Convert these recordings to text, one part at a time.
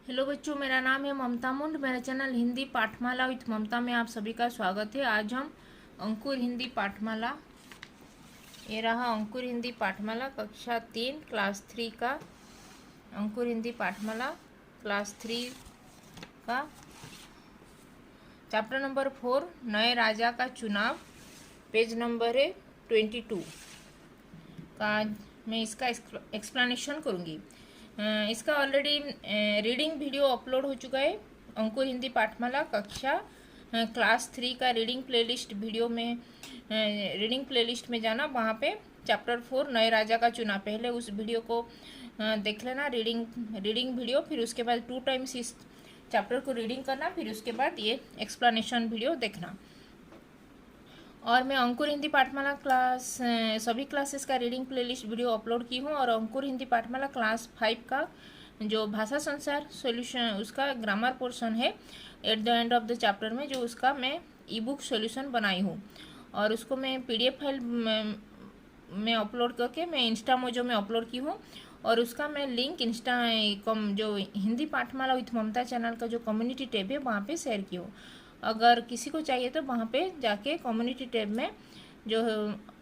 Hello बच्चों, मेरा नाम है ममता मुंड। मेरा चैनल हिंदी पाठमाला विथ ममता में आप सभी का स्वागत है। आज हम अंकुर हिंदी पाठमाला, ये रहा अंकुर हिंदी पाठमाला कक्षा 3 क्लास 3 का अंकुर हिंदी पाठमाला क्लास 3 का चैप्टर नंबर 4 नए राजा का चुनाव, पेज नंबर है 22 का। मैं इसका एक्सप्लेनेशन करूँगी। इसका ऑलरेडी रीडिंग वीडियो अपलोड हो चुका है। अंकुर हिंदी पाठमाला कक्षा क्लास 3 का रीडिंग प्लेलिस्ट वीडियो में रीडिंग प्लेलिस्ट में जाना, वहाँ पे चैप्टर 4 नए राजा का चुनाव, पहले उस वीडियो को देख लेना, रीडिंग वीडियो। फिर उसके बाद 2 टाइम्स इस चैप्टर को रीडिंग करना, फिर उसके बाद ये एक्सप्लेनेशन वीडियो देखना। और मैं अंकुर हिंदी पाठमाला क्लास सभी क्लासेस का रीडिंग प्लेलिस्ट वीडियो अपलोड की हूँ। और अंकुर हिंदी पाठमाला क्लास 5 का जो भाषा संसार सॉल्यूशन, उसका ग्रामर पोर्शन है at the end of the chapter में, जो उसका मैं ई बुक सोल्यूशन बनाई हूँ। और उसको मैं PDF फाइल में अपलोड करके मैं इंस्टा मोजो में अपलोड की हूँ। और उसका मैं लिंक जो हिंदी पाठमाला विथ ममता चैनल का जो कम्युनिटी टैब है वहाँ पे शेयर की हूँ। अगर किसी को चाहिए तो वहाँ पे जाके कम्युनिटी टैब में जो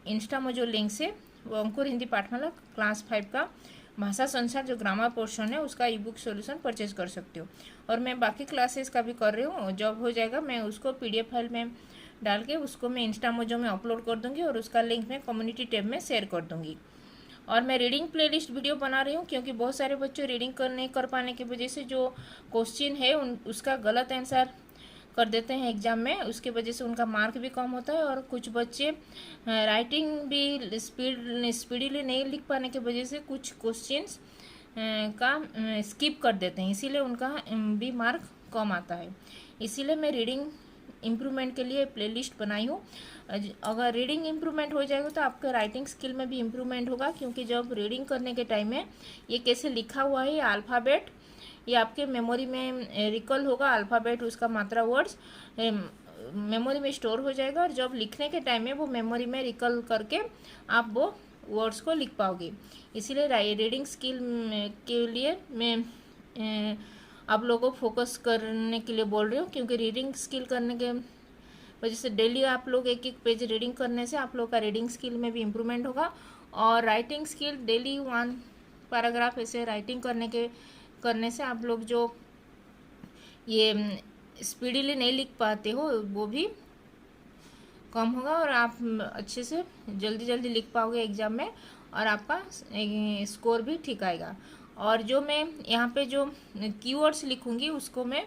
इंस्टा में जो लिंक है वो अंकुर हिंदी पाठमाला क्लास 5 का भाषा संसार जो ग्रामर पोर्शन है उसका ई बुक सोल्यूशन परचेज कर सकते हो। और मैं बाकी क्लासेस का भी कर रही हूँ, जब हो जाएगा मैं उसको PDF फाइल में डाल के उसको मैं इंस्टा मोजो में अपलोड कर दूँगी और उसका लिंक मैं कम्युनिटी टैब में शेयर कर दूँगी। और मैं रीडिंग प्लेलिस्ट वीडियो बना रही हूँ क्योंकि बहुत सारे बच्चे रीडिंग नहीं कर पाने की वजह से जो क्वेश्चन है उसका गलत आंसर कर देते हैं एग्जाम में, उसके वजह से उनका मार्क भी कम होता है। और कुछ बच्चे राइटिंग भी स्पीडीली नहीं लिख पाने की वजह से कुछ क्वेश्चंस का स्किप कर देते हैं, इसीलिए उनका भी मार्क कम आता है। इसीलिए मैं रीडिंग इम्प्रूवमेंट के लिए प्लेलिस्ट बनाई हूँ। अगर रीडिंग इम्प्रूवमेंट हो जाएगा तो आपका राइटिंग स्किल में भी इम्प्रूवमेंट होगा, क्योंकि जब रीडिंग करने के टाइम में ये कैसे लिखा हुआ है अल्फ़ाबेट, ये आपके मेमोरी में रिकॉल होगा। अल्फ़ाबेट, उसका मात्रा, वर्ड्स मेमोरी में स्टोर हो जाएगा। और जब लिखने के टाइम में वो मेमोरी में रिकॉल करके आप वो वर्ड्स को लिख पाओगे। इसीलिए रीडिंग स्किल के लिए मैं आप लोगों को फोकस करने के लिए बोल रही हूँ, क्योंकि रीडिंग स्किल करने के वजह से डेली आप लोग एक एक पेज रीडिंग करने से आप लोग का रीडिंग स्किल में भी इम्प्रूवमेंट होगा। और राइटिंग स्किल डेली 1 पैराग्राफ ऐसे राइटिंग करने से आप लोग जो ये स्पीडीली नहीं लिख पाते हो वो भी कम होगा और आप अच्छे से जल्दी लिख पाओगे एग्ज़ाम में, और आपका स्कोर भी ठीक आएगा। और जो मैं यहाँ पे जो कीवर्ड्स लिखूँगी उसको मैं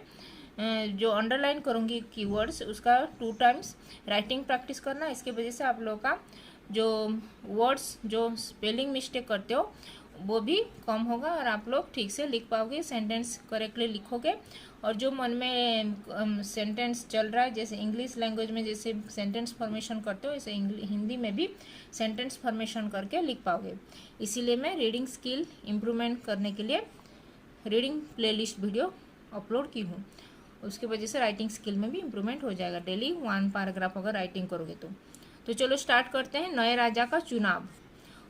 जो अंडरलाइन करूँगी कीवर्ड्स, उसका 2 टाइम्स राइटिंग प्रैक्टिस करना। इसके वजह से आप लोगों का जो वर्ड्स जो स्पेलिंग मिस्टेक करते हो वो भी कम होगा और आप लोग ठीक से लिख पाओगे, सेंटेंस करेक्टली लिखोगे। और जो मन में सेंटेंस चल रहा है, जैसे इंग्लिश लैंग्वेज में जैसे सेंटेंस फॉर्मेशन करते हो, ऐसे हिंदी में भी सेंटेंस फॉर्मेशन करके लिख पाओगे। इसीलिए मैं रीडिंग स्किल इम्प्रूवमेंट करने के लिए रीडिंग प्लेलिस्ट वीडियो अपलोड की हूँ। उसकी वजह से राइटिंग स्किल में भी इम्प्रूवमेंट हो जाएगा, डेली 1 पैराग्राफ अगर राइटिंग करोगे तो चलो स्टार्ट करते हैं। नए राजा का चुनाव।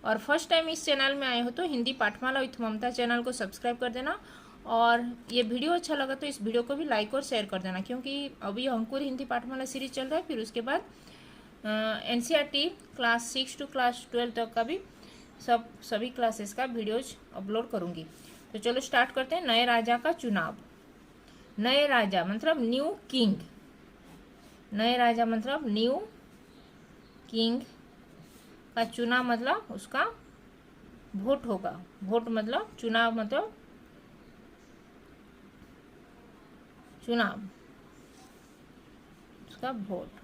और फर्स्ट टाइम इस चैनल में आए हो तो हिंदी पाठमाला विथ ममता चैनल को सब्सक्राइब कर देना। और ये वीडियो अच्छा लगा तो इस वीडियो को भी लाइक और शेयर कर देना, क्योंकि अभी अंकुर हिंदी पाठमाला सीरीज चल रहा है। फिर उसके बाद NCERT क्लास 6 to क्लास 12 तक का भी सभी क्लासेस का वीडियोज अपलोड करूँगी। तो चलो स्टार्ट करते हैं। नए राजा का चुनाव। नए राजा मतलब न्यू किंग। नए राजा मतलब न्यू किंग का चुनाव मतलब उसका वोट होगा। वोट मतलब चुनाव, मतलब चुनाव, उसका वोट।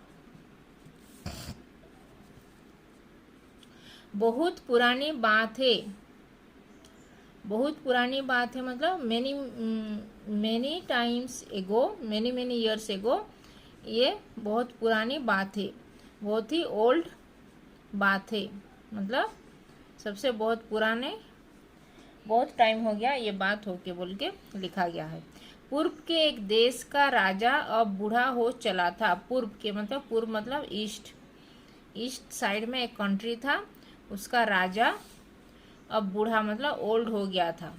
बहुत पुरानी बात है। बहुत पुरानी बात है मतलब मैनी टाइम्स एगो, मैनी ईयर्स एगो। ये बहुत पुरानी बात है, बहुत ही ओल्ड बात है, मतलब सबसे बहुत पुराने, बहुत टाइम हो गया ये बात हो के बोल के लिखा गया है। पूर्व के एक देश का राजा अब बूढ़ा हो चला था। पूर्व के मतलब, पूर्व मतलब ईस्ट साइड में एक कंट्री था, उसका राजा अब बूढ़ा मतलब ओल्ड हो गया था।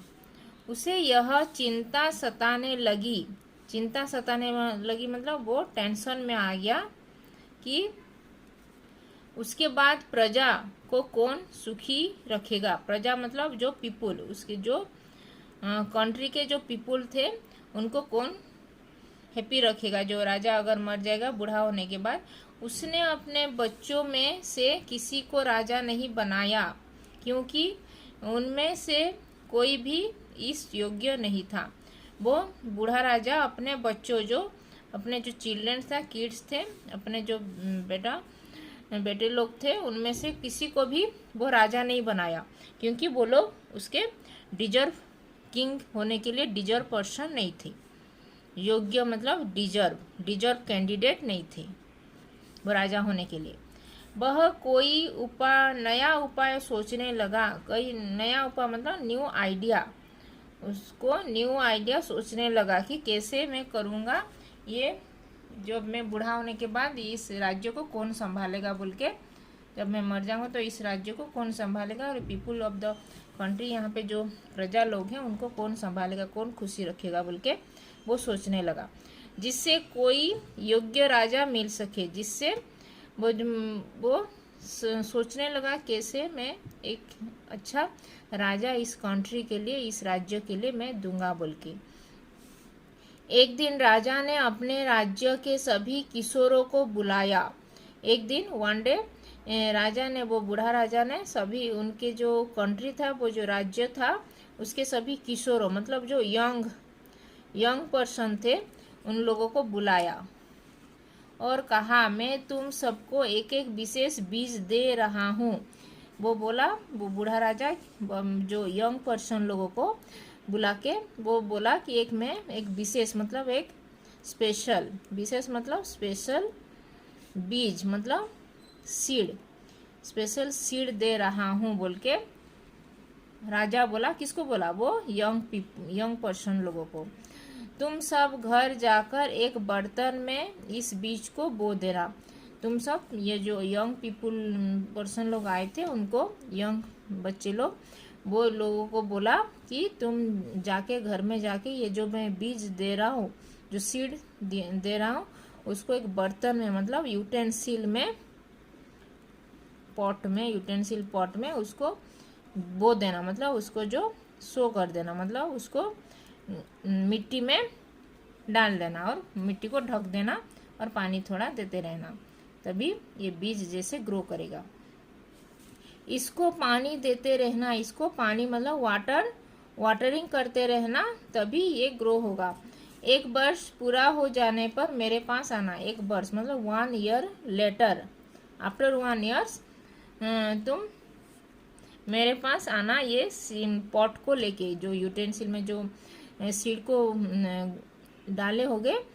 उसे यह चिंता सताने लगी। चिंता सताने लगी मतलब वो टेंशन में आ गया कि उसके बाद प्रजा को कौन सुखी रखेगा। प्रजा मतलब जो पीपुल, उसके जो कंट्री के जो पीपुल थे उनको कौन हैप्पी रखेगा। जो राजा अगर मर जाएगा बूढ़ा होने के बाद, उसने अपने बच्चों में से किसी को राजा नहीं बनाया क्योंकि उनमें से कोई भी इस योग्य नहीं था। वो बूढ़ा राजा अपने बच्चों, जो अपने जो चिल्ड्रन था, किड्स थे, अपने जो बेटे लोग थे, उनमें से किसी को भी वो राजा नहीं बनाया क्योंकि वो लोग उसके डिजर्व किंग होने के लिए डिजर्व पर्सन नहीं थे। योग्य मतलब डिजर्व कैंडिडेट नहीं थे वो राजा होने के लिए। वह कोई नया उपाय सोचने लगा। कोई नया उपाय मतलब न्यू आइडिया, उसको न्यू आइडिया सोचने लगा कि कैसे मैं करूँगा ये, जब मैं बूढ़ा होने के बाद इस राज्य को कौन संभालेगा बोल के, जब मैं मर जाऊँगा तो इस राज्य को कौन संभालेगा और पीपुल ऑफ द कंट्री, यहाँ पे जो प्रजा लोग हैं उनको कौन संभालेगा, कौन खुशी रखेगा बोल के वो सोचने लगा। जिससे कोई योग्य राजा मिल सके, जिससे वो सोचने लगा कैसे मैं एक अच्छा राजा इस कंट्री के लिए, इस राज्य के लिए मैं दूंगा बोल के। एक दिन राजा ने अपने राज्य के सभी किशोरों को बुलाया। एक दिन वन डे राजा ने, वो बूढ़ा राजा ने सभी उनके जो कंट्री था, वो जो राज्य था, उसके सभी किशोरों मतलब जो यंग पर्सन थे उन लोगों को बुलाया और कहा, मैं तुम सबको एक एक विशेष बीज दे रहा हूँ। वो बोला, वो बूढ़ा राजा जो यंग पर्सन लोगों को बुला के वो बोला कि एक विशेष मतलब एक स्पेशल, विशेष मतलब स्पेशल, बीज मतलब सीड, स्पेशल सीड दे रहा हूँ बोल के राजा बोला। किसको बोला? वो यंग पर्सन लोगों को। तुम सब घर जाकर एक बर्तन में इस बीज को बो देना। तुम सब, ये जो यंग पर्सन लोग आए थे उनको, यंग बच्चे लोग, वो लोगों को बोला कि तुम जाके घर में जाके ये जो मैं बीज दे रहा हूँ, जो सीड दे रहा हूँ, उसको एक बर्तन में मतलब यूटेंसिल में, यूटेंसिल पॉट में उसको बो देना, मतलब उसको जो सो कर देना, मतलब उसको मिट्टी में डाल देना और मिट्टी को ढक देना और पानी थोड़ा देते रहना, तभी ये बीज जैसे ग्रो करेगा। इसको पानी देते रहना, इसको पानी मतलब वाटरिंग करते रहना, तभी ये ग्रो होगा। 1 वर्ष पूरा हो जाने पर मेरे पास आना। 1 वर्ष मतलब 1 ईयर लेटर, आफ्टर 1 ईयर्स तुम मेरे पास आना, ये पॉट को लेके, जो यूटेंसिल में जो सीड को डाले होगे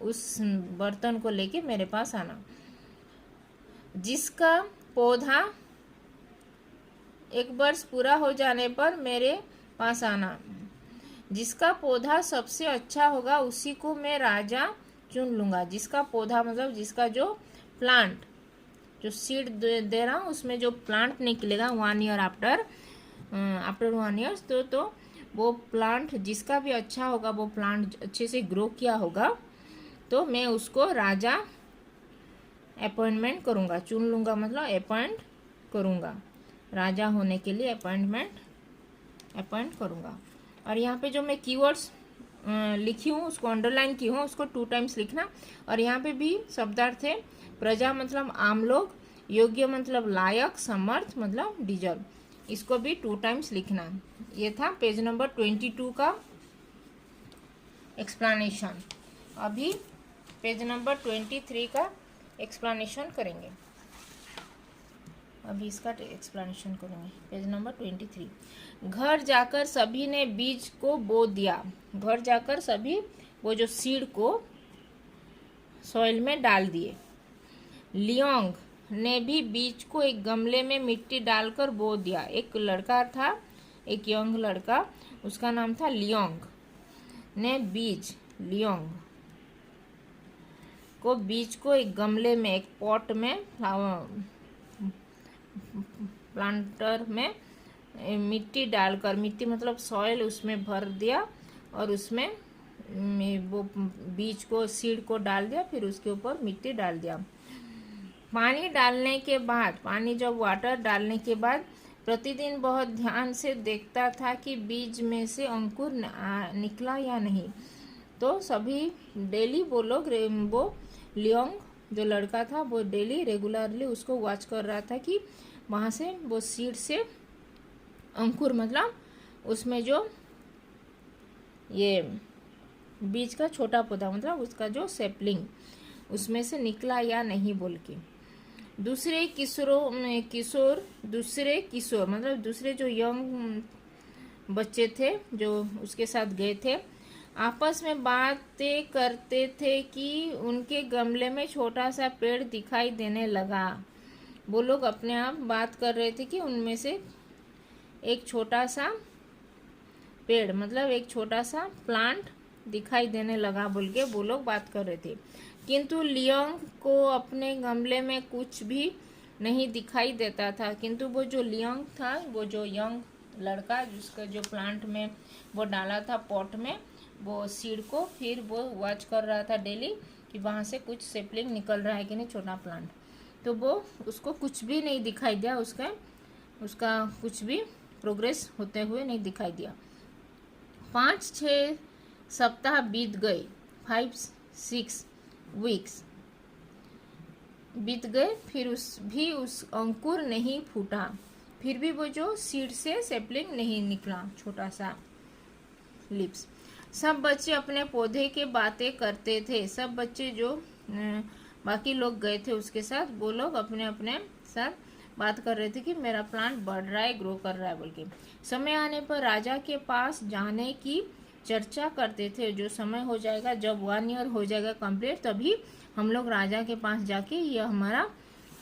उस बर्तन को लेके मेरे पास आना। जिसका पौधा 1 वर्ष पूरा हो जाने पर मेरे पास आना। जिसका पौधा सबसे अच्छा होगा उसी को मैं राजा चुन लूँगा। जिसका पौधा मतलब जिसका जो प्लांट, जो सीड दे रहा हूँ उसमें जो प्लांट निकलेगा 1 ईयर आफ्टर 1 ईयर्स, तो वो प्लांट जिसका भी अच्छा होगा, वो प्लांट अच्छे से ग्रो किया होगा, तो मैं उसको राजा अपॉइंटमेंट करूँगा। चुन लूँगा मतलब अपॉइंट करूँगा, राजा होने के लिए अपॉइंट करूँगा। और यहाँ पे जो मैं कीवर्ड्स लिखी हूँ उसको अंडरलाइन की हूँ, उसको 2 टाइम्स लिखना। और यहाँ पे भी शब्दार्थ है, प्रजा मतलब आम लोग, योग्य मतलब लायक, समर्थ मतलब डिजर्व, इसको भी 2 टाइम्स लिखना। ये था पेज नंबर 22 का एक्सप्लेनेशन। अभी पेज नंबर 23 का एक्सप्लेनेशन करेंगे। अभी इसका एक्सप्लेनेशन करेंगे। Page number 23। घर जाकर सभी ने बीज को बो दिया। घर जाकर सभी वो जो सीड को सॉइल में डाल दिए। लियोंग ने भी बीज को एक गमले में मिट्टी डालकर बो दिया। एक लड़का था, एक यंग लड़का, उसका नाम था लियोंग, ने लियोंग को बीज को एक गमले में, एक पॉट में, प्लांटर में मिट्टी डालकर, मिट्टी मतलब सॉइल, उसमें भर दिया और उसमें वो बीज को, सीड को डाल दिया, फिर उसके ऊपर मिट्टी डाल दिया। पानी डालने के बाद, पानी जब वाटर डालने के बाद प्रतिदिन बहुत ध्यान से देखता था कि बीज में से अंकुर निकला या नहीं। तो सभी डेली वो लोग, वो लियोंग जो लड़का था वो डेली रेगुलरली उसको वॉच कर रहा था कि वहाँ से वो सीड से अंकुर, मतलब उसमें जो ये बीज का छोटा पौधा, मतलब उसका जो सेपलिंग उसमें से निकला या नहीं बोल के। दूसरे किशोर मतलब दूसरे जो यंग बच्चे थे जो उसके साथ गए थे, आपस में बातें करते थे कि उनके गमले में छोटा सा पेड़ दिखाई देने लगा। वो लोग अपने आप बात कर रहे थे कि उनमें से एक छोटा सा पेड़, मतलब एक छोटा सा प्लांट दिखाई देने लगा बोल के वो लोग बात कर रहे थे। किंतु लियोंग को अपने गमले में कुछ भी नहीं दिखाई देता था। किंतु वो जो लियोंग था, वो जो यंग लड़का जिसका जो प्लांट में वो डाला था पॉट में वो सीड को, फिर वो वॉच कर रहा था डेली कि वहाँ से कुछ सेपलिंग निकल रहा है कि नहीं, छोटा प्लांट। तो वो उसको कुछ भी नहीं दिखाई दिया, उसका कुछ भी प्रोग्रेस होते हुए नहीं दिखाई दिया। 5-6 सप्ताह बीत गए, 5-6 वीक्स बीत गए, फिर उस अंकुर नहीं फूटा, फिर भी वो जो सीड से सेपलिंग नहीं निकला, छोटा सा लिप्स। सब बच्चे अपने पौधे के बातें करते थे, सब बच्चे जो बाकी लोग गए थे उसके साथ, वो लोग अपने अपने साथ बात कर रहे थे कि मेरा प्लांट बढ़ रहा है, ग्रो कर रहा है बोल के। समय आने पर राजा के पास जाने की चर्चा करते थे। जो समय हो जाएगा, जब 1 ईयर हो जाएगा कंप्लीट, तभी हम लोग राजा के पास जाके ये हमारा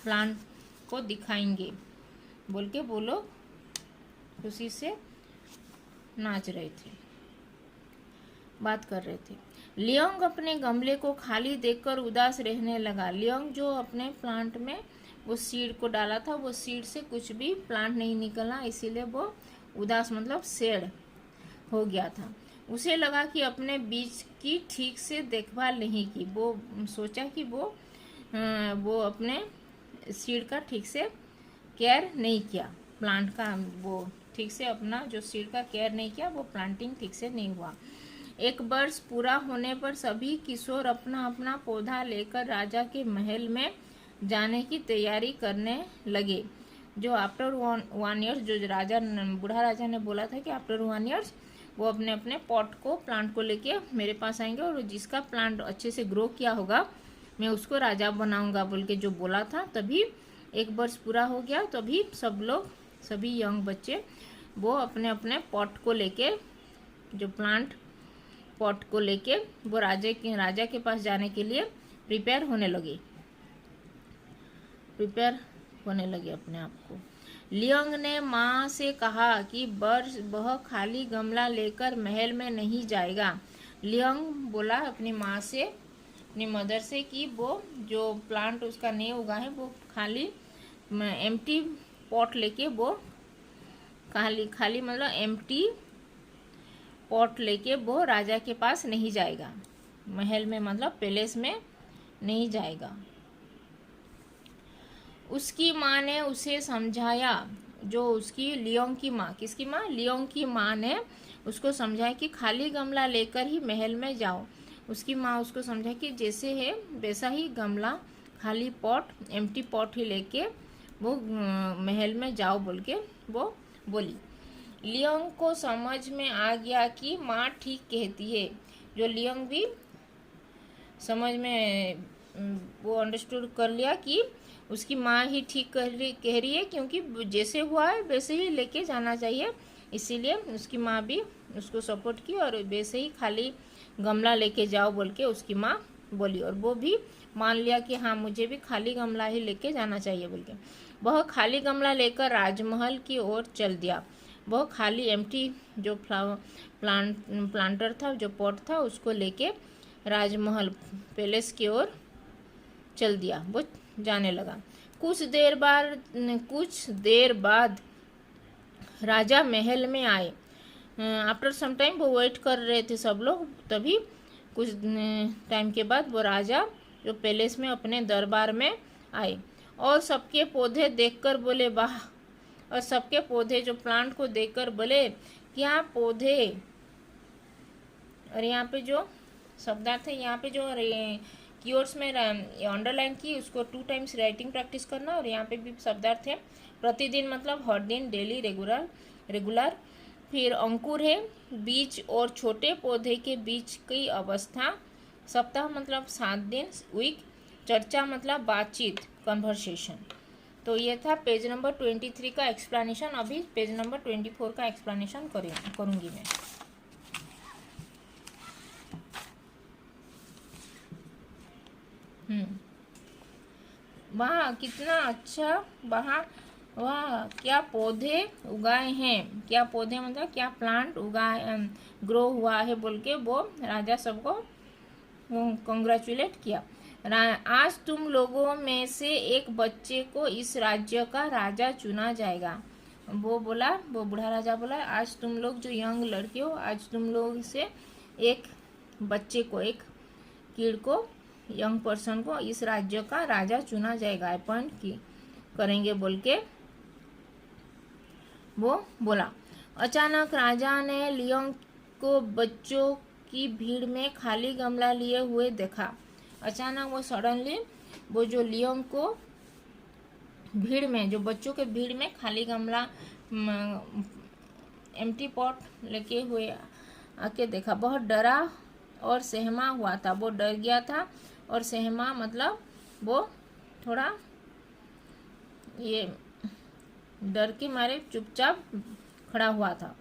प्लांट को दिखाएंगे बोल के वो लोग खुशी से नाच रहे थे, बात कर रहे थे। लियोंग अपने गमले को खाली देखकर उदास रहने लगा। लियोंग जो अपने प्लांट में वो सीड को डाला था, वो सीड से कुछ भी प्लांट नहीं निकला, इसीलिए वो उदास मतलब सैड हो गया था। उसे लगा कि अपने बीज की ठीक से देखभाल नहीं की। वो सोचा कि वो अपने सीड का ठीक से केयर नहीं किया, प्लांट का वो ठीक से अपना जो सीड का केयर नहीं किया, वो प्लांटिंग ठीक से नहीं हुआ। 1 वर्ष पूरा होने पर सभी किशोर अपना अपना पौधा लेकर राजा के महल में जाने की तैयारी करने लगे। जो आफ्टर 1 ईयर, जो बूढ़ा राजा ने बोला था कि आफ्टर 1 ईयर्स वो अपने अपने पॉट को, प्लांट को लेके मेरे पास आएंगे और जिसका प्लांट अच्छे से ग्रो किया होगा मैं उसको राजा बनाऊंगा बोल के जो बोला था। तभी 1 वर्ष पूरा हो गया, तभी सब लोग, सभी यंग बच्चे वो अपने अपने पॉट को लेके, जो प्लांट पॉट को लेके वो राजा के पास जाने के लिए प्रिपेयर होने लगे अपने आप को। लियोंग ने माँ से कहा कि वह खाली गमला लेकर महल में नहीं जाएगा। लियोंग बोला अपनी माँ से, अपनी मदर से, कि वो जो प्लांट उसका नहीं उगा है वो खाली एम्प्टी पॉट लेके, वो खाली मतलब एम्प्टी पॉट लेके वो राजा के पास नहीं जाएगा, महल में मतलब पैलेस में नहीं जाएगा। उसकी माँ ने उसे समझाया, जो उसकी लियोंग की माँ, किसकी माँ, लियोंग की माँ ने उसको समझाया कि खाली गमला लेकर ही महल में जाओ। उसकी माँ उसको समझाया कि जैसे है वैसा ही गमला, खाली पॉट, एम्प्टी पॉट ही लेके वो महल में जाओ बोल के वो बोली। लियोंग को समझ में आ गया कि माँ ठीक कहती है। जो लियोंग भी समझ में वो अंडरस्टूड कर लिया कि उसकी माँ ही ठीक कह रही है, क्योंकि जैसे हुआ है वैसे ही लेके जाना चाहिए, इसीलिए उसकी माँ भी उसको सपोर्ट की और वैसे ही खाली गमला लेके जाओ बोल के उसकी माँ बोली। और वो भी मान लिया कि हाँ मुझे भी खाली गमला ही लेके जाना चाहिए बोल के। वह खाली गमला लेकर राजमहल की ओर चल दिया। वह खाली एम्प्टी जो प्लांटर था, जो पॉट था, उसको लेके राजमहल पैलेस की ओर चल दिया, वो जाने लगा। कुछ देर बाद राजा महल में आए। आफ्टर सम टाइम वो वेट कर रहे थे सब लोग, तभी कुछ टाइम के बाद वो राजा जो पैलेस में अपने दरबार में आए और सबके पौधे देखकर बोले वाह, और सबके पौधे जो प्लांट को देखकर बोले क्या पौधे। और यहाँ पे जो शब्दार्थ है, यहाँ पे जो कीवर्ड्स में अंडरलाइन की उसको 2 टाइम्स राइटिंग प्रैक्टिस करना। और यहाँ पे भी शब्दार्थ है प्रतिदिन मतलब हर दिन, डेली, रेगुलर। फिर अंकुर है बीज और छोटे पौधे के बीच की अवस्था। सप्ताह मतलब 7 दिन, वीक। चर्चा मतलब बातचीत, कन्वर्सेशन। तो ये था पेज नंबर 23 का एक्सप्लेनेशन। अभी पेज नंबर 24 का एक्सप्लेनेशन करूँगी मैं। वाह कितना अच्छा, वाह क्या पौधे उगाए हैं। क्या पौधे मतलब क्या प्लांट उगाए, ग्रो हुआ है बोल के वो राजा सबको कॉन्ग्रेचुलेट किया। आज तुम लोगों में से एक बच्चे को इस राज्य का राजा चुना जाएगा। वो बोला, वो बूढ़ा राजा बोला आज तुम लोग जो यंग लड़के हो, आज तुम लोग से एक बच्चे को, एक किड को, यंग पर्सन को इस राज्य का राजा चुना जाएगा, अपॉइंट करेंगे बोल के वो बोला। अचानक राजा ने लियोंग को बच्चों की भीड़ में खाली गमला लिए हुए देखा। अचानक वो सडनली वो जो लियोंग को भीड़ में, जो बच्चों के भीड़ में खाली गमला, एम्प्टी पॉट लेके हुए आके देखा। बहुत डरा और सहमा हुआ था। वो डर गया था और सहमा मतलब वो थोड़ा ये डर के मारे चुपचाप खड़ा हुआ था।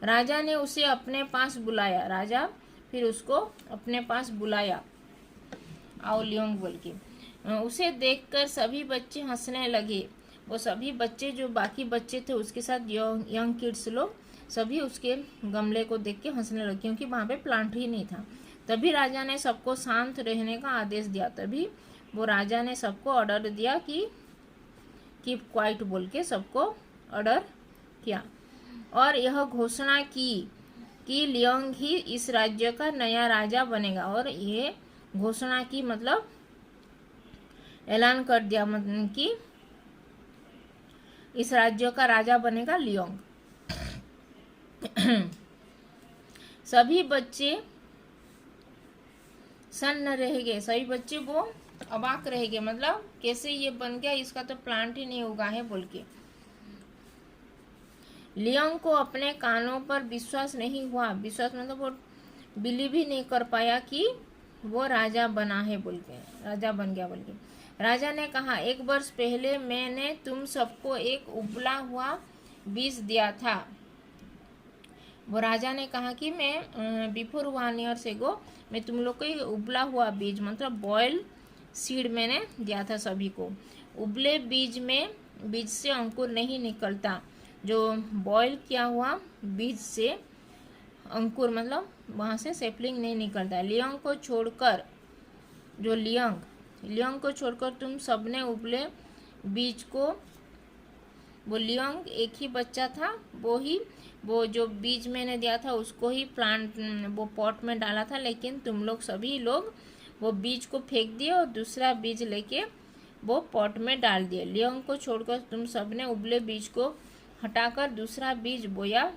राजा ने उसे अपने पास बुलाया। राजा फिर उसको अपने पास बुलाया, आओ लियोंग बोल के। उसे देखकर सभी बच्चे हंसने लगे। वो सभी बच्चे जो बाकी बच्चे थे उसके साथ यंग किड्स लोग सभी उसके गमले को देख के हंसने लगे, क्योंकि वहाँ पे प्लांट ही नहीं था। तभी राजा ने सबको शांत रहने का आदेश दिया। तभी वो राजा ने सबको ऑर्डर दिया कि कीप क्वाइट बोल के सबको ऑर्डर किया। और यह घोषणा की कि लियोंग ही इस राज्य का नया राजा बनेगा। और ये घोषणा की मतलब ऐलान कर दिया मतलब कि इस राज्य का राजा बनेगा लियोंग। सभी बच्चे सन्न रह गए। सभी बच्चे वो अबाक रह गए, मतलब कैसे ये बन गया, इसका तो प्लांट ही नहीं उगा है बोल के। लियोंग को अपने कानों पर विश्वास नहीं हुआ। विश्वास मतलब वो बिलीव ही नहीं कर पाया कि वो राजा बना है बोल के, राजा बन गया बोल के। राजा ने कहा, 1 वर्ष पहले मैंने तुम सबको एक उबला हुआ बीज दिया था। वो राजा ने कहा कि मैं बिफोर 1 ईयर एगो मैं तुम लोग को उबला हुआ बीज मतलब बॉयल सीड मैंने दिया था सभी को। उबले बीज से अंकुर नहीं निकलता। जो बॉयल किया हुआ बीज से अंकुर मतलब वहाँ से सेपलिंग नहीं निकलता। लियोंग को छोड़कर जो लियोंग को छोड़कर तुम सबने उबले बीज को, वो लियोंग एक ही बच्चा था, वो जो बीज मैंने दिया था उसको ही प्लांट वो पॉट में डाला था, लेकिन तुम लोग सभी लोग वो बीज को फेंक दिए और दूसरा बीज लेके वो पॉट में डाल दिए। लियोंग को छोड़कर तुम सबने उबले बीज को हटाकर दूसरा बीज बोया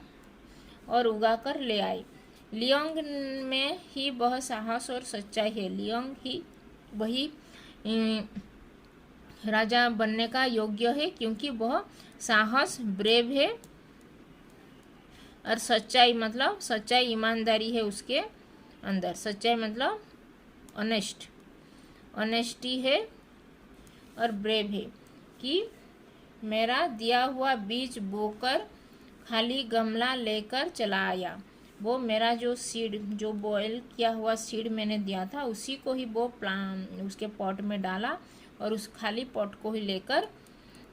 और उगाकर ले आए। लियोंग में ही वह साहस और सच्चाई है। लियोंग ही वही राजा बनने का योग्य है, क्योंकि वह साहस, ब्रेव है और सच्चाई मतलब सच्चाई, ईमानदारी है उसके अंदर। सच्चाई मतलब ऑनेस्टी है और ब्रेव है कि मेरा दिया हुआ बीज बोकर खाली गमला लेकर चला आया। वो मेरा जो सीड, जो बॉयल किया हुआ सीड मैंने दिया था उसी को ही वो प्लांट उसके पॉट में डाला और उस खाली पॉट को ही लेकर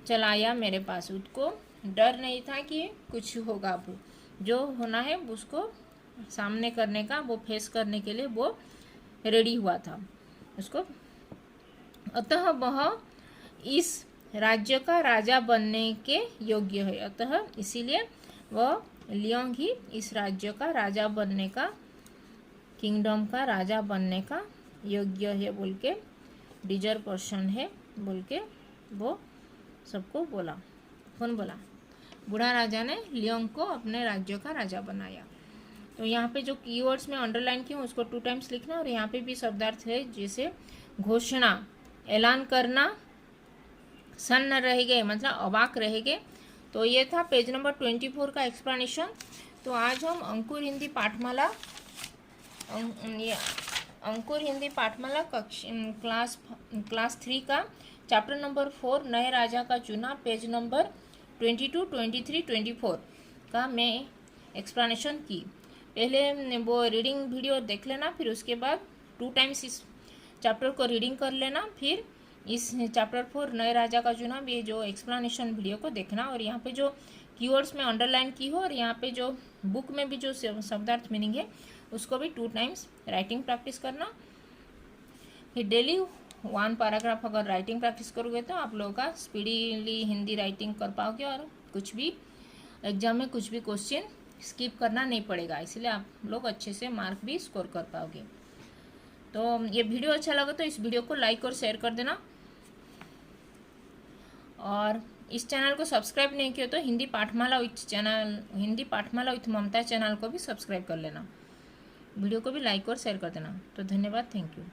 चला आया मेरे पास। उसको डर नहीं था कि कुछ होगा, जो होना है उसको सामने करने का, वो फेस करने के लिए वो रेडी हुआ था उसको। अतः वह इस राज्य का राजा बनने के योग्य है। अतः इसीलिए वह लियोंग ही इस राज्य का राजा बनने का, किंगडम का राजा बनने का योग्य है बोल के, डिजर्व पर्सन है बोल के वो सबको बोला। कौन बोला? बूढ़ा राजा ने लियोंग को अपने राज्य का राजा बनाया। तो यहाँ पे जो कीवर्ड्स में अंडरलाइन किया उसको 2 टाइम्स लिखना। और यहाँ पे भी शब्दार्थ है जैसे घोषणा, ऐलान करना, सन्न रह गए मतलब अवाक रह गए। तो ये था पेज नंबर 24 का एक्सप्लेनेशन। तो आज हम अंकुर हिंदी पाठमाला क्लास 3 का चैप्टर नंबर 4 नए राजा का चुनाव पेज नंबर 22, 23, 24 का मैं एक्सप्लेनेशन की। पहले वो रीडिंग वीडियो देख लेना, फिर उसके बाद 2 टाइम्स इस चैप्टर को रीडिंग कर लेना, फिर इस चैप्टर 4 नए राजा का चुनाव ये जो एक्सप्लेनेशन वीडियो को देखना। और यहाँ पे जो कीवर्ड्स में अंडरलाइन की हो और यहाँ पे जो बुक में भी जो शब्दार्थ मीनिंग है उसको भी 2 टाइम्स राइटिंग प्रैक्टिस करना। फिर डेली 1 पैराग्राफ अगर राइटिंग प्रैक्टिस करोगे तो आप लोगों का स्पीडीली हिंदी राइटिंग कर पाओगे और कुछ भी एग्जाम में कुछ भी क्वेश्चन स्किप करना नहीं पड़ेगा, इसलिए आप लोग अच्छे से मार्क भी स्कोर कर पाओगे। तो ये वीडियो अच्छा लगा तो इस वीडियो को लाइक और शेयर कर देना, और इस चैनल को सब्सक्राइब नहीं किया तो हिंदी पाठमाला विथ ममता चैनल को भी सब्सक्राइब कर लेना। वीडियो को भी लाइक और शेयर कर देना। तो धन्यवाद, थैंक यू।